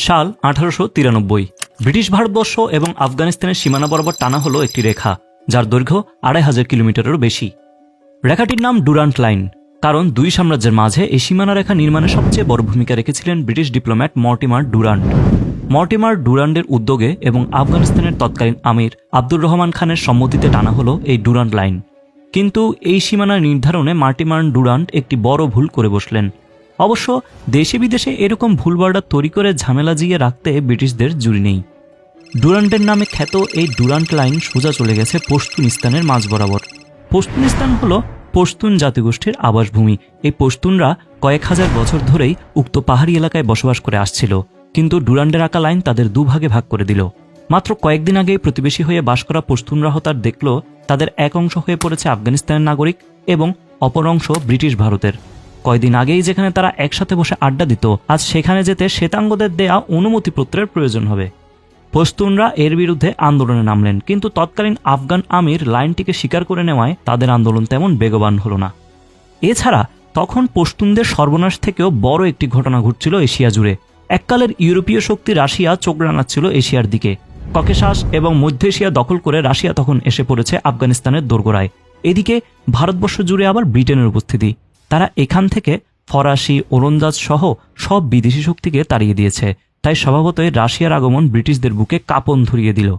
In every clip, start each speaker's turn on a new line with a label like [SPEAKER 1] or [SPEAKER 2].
[SPEAKER 1] সাল 1893। ব্রিটিশ ভারতবর্ষ এবং আফগানিস্তানের সীমানা বরাবর টানা হলো একটি রেখা, যার দৈর্ঘ্য 2500 কিলোমিটারেরও বেশি। রেখাটির নাম ডুরান্ট লাইন, কারণ দুই সাম্রাজ্যের মাঝে এই সীমানা রেখা নির্মাণে সবচেয়ে বড় ভূমিকা রেখেছিলেন British diplomat Mortimer Durand. Mortimer ডুরান্টের উদ্যোগে এবং আফগানিস্তানের তৎকালীন আমির আব্দুর রহমান খানের সম্মতিতে টানা হলো এই ডুরান্ট লাইন। কিন্তু এই সীমানা নির্ধারণে মর্টিমার ডুরান্ট একটি বড় ভুল করে বসলেন। অবশ্য দেশে বিদেশে এরকম ভুল বর্ডার তৈরি করে ঝামেলা জিয়ে রাখতে ব্রিটিশদের জুড়ি নেই। ডুরান্টের নামে খ্যাত এই ডুরান্ট লাইন সোজা চলে গেছে পশতুনিস্তানের মাঝ বরাবর। পশতুনিস্তান হলো পশতুন জাতিগোষ্ঠীর আবাসভূমি। এই পশতুনরা কয়েক হাজার বছর ধরেই উক্ত পাহাড়ি এলাকায় বসবাস করে আসছিল, কিন্তু ডুরান্টের আঁকা লাইন তাদের দুভাগে ভাগ করে দিল। মাত্র কয়েকদিন আগেই প্রতিবেশী হয়ে বাস করা পশতুনরা হতার দেখল তাদের এক অংশ হয়ে পড়েছে আফগানিস্তানের নাগরিক এবং অপর অংশ ব্রিটিশ ভারতের। কয়েকদিন আগেই যেখানে তারা একসাথে বসে আড্ডা দিত, আজ সেখানে যেতে শ্বেতাঙ্গদের দেয়া অনুমতিপত্রের প্রয়োজন হবে। পশতুনরা এর বিরুদ্ধে আন্দোলনে নামলেন, কিন্তু তৎকালীন আফগান আমির লাইনটিকে স্বীকার করে নেওয়ায় তাদের আন্দোলন তেমন বেগবান হল না। এছাড়া তখন পশতুনদের সর্বনাশ থেকেও বড় একটি ঘটনা ঘটছিল এশিয়া জুড়ে। এককালের ইউরোপীয় শক্তি রাশিয়া চোখ রাঙাচ্ছিল এশিয়ার দিকে। ককেশাস এবং মধ্য এশিয়া দখল করে রাশিয়া তখন এসে পড়েছে আফগানিস্তানের দোরগোড়ায়। এদিকে ভারতবর্ষ জুড়ে আবার ব্রিটেনের উপস্থিতি। তারা এখান থেকে ফরাসি, ওলন্দাজ সহ সব বিদেশি শক্তিকে তাড়িয়ে দিয়েছে। তাই স্বভাবতই রাশিয়ার আগমন ব্রিটিশদের বুকে কাঁপন ধরিয়ে দিল।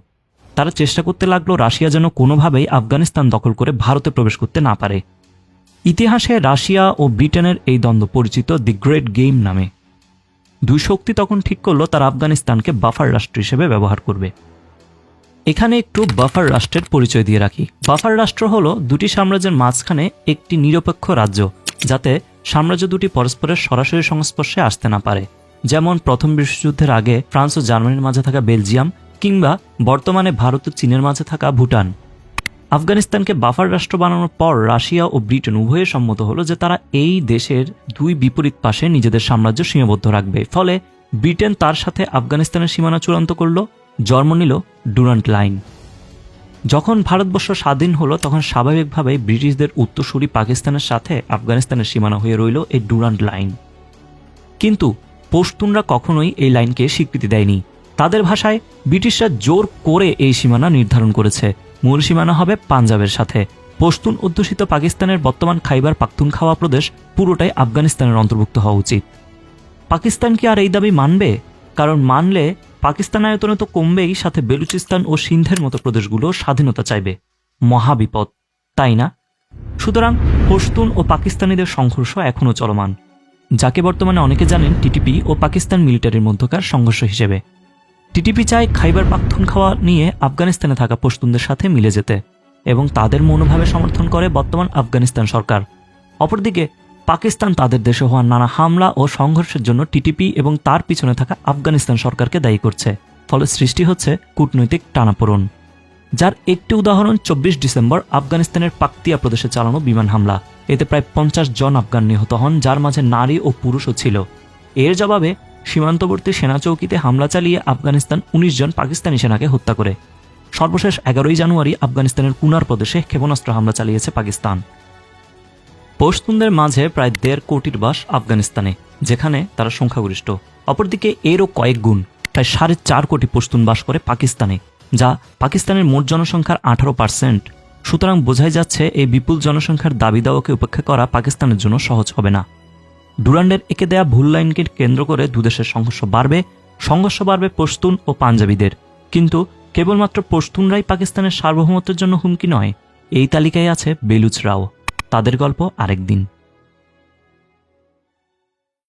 [SPEAKER 1] তারা চেষ্টা করতে লাগলো রাশিয়া যেন কোনোভাবেই আফগানিস্তান দখল করে ভারতে প্রবেশ করতে না পারে। ইতিহাসে রাশিয়া ও ব্রিটেনের এই দ্বন্দ্ব পরিচিত দি গ্রেট গেম নামে। দুই শক্তি তখন ঠিক করলো তারা আফগানিস্তানকে বাফার রাষ্ট্র হিসেবে ব্যবহার করবে। এখানে একটু বাফার রাষ্ট্রের পরিচয় দিয়ে রাখি। বাফার রাষ্ট্র হলো দুটি সাম্রাজ্যের মাঝখানে একটি নিরপেক্ষ রাজ্য, যাতে সাম্রাজ্য দুটি পরস্পরের সরাসরি সংস্পর্শে আসতে না পারে। যেমন প্রথম বিশ্বযুদ্ধের আগে ফ্রান্স ও জার্মানির মাঝে থাকা বেলজিয়াম, কিংবা বর্তমানে ভারত ও চীনের মাঝে থাকা ভুটান। আফগানিস্তানকে বাফার রাষ্ট্র বানানোর পর রাশিয়া ও ব্রিটেন উভয়ে সম্মত হলো যে তারা এই দেশের দুই বিপরীত পাশে নিজেদের সাম্রাজ্য সীমাবদ্ধ রাখবে। ফলে ব্রিটেন তার সাথে আফগানিস্তানের সীমানা চূড়ান্ত করল, জন্ম নিল ডুরান্ট লাইন। যখন ভারতবর্ষ স্বাধীন হলো তখন স্বাভাবিকভাবেই ব্রিটিশদের উত্তরসূরি পাকিস্তানের সাথে আফগানিস্তানের সীমানা হয়ে রইল এই ডুরান্ট লাইন। কিন্তু পশতুনরা কখনোই এই লাইনকে স্বীকৃতি দেয়নি। তাদের ভাষায় ব্রিটিশরা জোর করে এই সীমানা নির্ধারণ করেছে। মূল সীমানা হবে পাঞ্জাবের সাথে। পশতুন অধ্যুষিত পাকিস্তানের বর্তমান খাইবার পাখতুনখাওয়া প্রদেশ পুরোটাই আফগানিস্তানের অন্তর্ভুক্ত হওয়া উচিত। পাকিস্তান কি আর এই দাবি মানবে? কারণ মানলে পাকিস্তান আয়তনে তো কমবেই, সাথে বেলুচিস্তান ও সিন্ধের মতো প্রদেশগুলো স্বাধীনতা চাইবে। মহাবিপদ, তাই না? সুতরাং পশতুন ও পাকিস্তানিদের সংঘর্ষ এখনও চলমান, যাকে বর্তমানে অনেকে জানেন টিটিপি ও পাকিস্তান মিলিটারির মধ্যকার সংঘর্ষ হিসেবে। টিটিপি চায় খাইবার পাখতুনখাওয়া নিয়ে আফগানিস্তানে থাকা পশতুনদের সাথে মিলে যেতে, এবং তাদের মনোভাবে সমর্থন করে বর্তমান আফগানিস্তান সরকার। অপরদিকে পাকিস্তান তাদের দেশে হওয়া নানা হামলা ও সংঘর্ষের জন্য টিটিপি এবং তার পিছনে থাকা আফগানিস্তান সরকারকে দায়ী করছে। ফলে সৃষ্টি হচ্ছে কূটনৈতিক টানাপোড়েন, যার একটি উদাহরণ 24 ডিসেম্বর আফগানিস্তানের পাকতিয়া প্রদেশে চালানো বিমান হামলা। এতে প্রায় 50 জন আফগান নিহত হন, যার মাঝে নারী ও পুরুষও ছিল। এর জবাবে সীমান্তবর্তী সেনা চৌকিতে হামলা চালিয়ে আফগানিস্তান 19 জন পাকিস্তানি সেনাকে হত্যা করে। সর্বশেষ 11 জানুয়ারি আফগানিস্তানের কুনার প্রদেশে ক্ষেপণাস্ত্র হামলা চালিয়েছে পাকিস্তান। পশতুনদের মাঝে প্রায় 1.5 কোটির বাস আফগানিস্তানে, যেখানে তারা সংখ্যাগরিষ্ঠ। অপরদিকে এরও কয়েক গুণ, প্রায় 4.5 কোটি পশতুন বাস করে পাকিস্তানে, যা পাকিস্তানের মোট জনসংখ্যার 18%। সুতরাং বোঝাই যাচ্ছে এই বিপুল জনসংখ্যার দাবি দাওয়াকে উপেক্ষা করা পাকিস্তানের জন্য সহজ হবে না। ডুরান্ডের একে দেয়া ভুল লাইনকে কেন্দ্র করে দুদেশের সংঘর্ষ বাড়বে পশতুন ও পাঞ্জাবিদের। কিন্তু কেবলমাত্র পশতুনরাই পাকিস্তানের সার্বভৌমত্বের জন্য হুমকি নয়, এই তালিকায় আছে বেলুচরাও। তাদের গল্প আরেকদিন।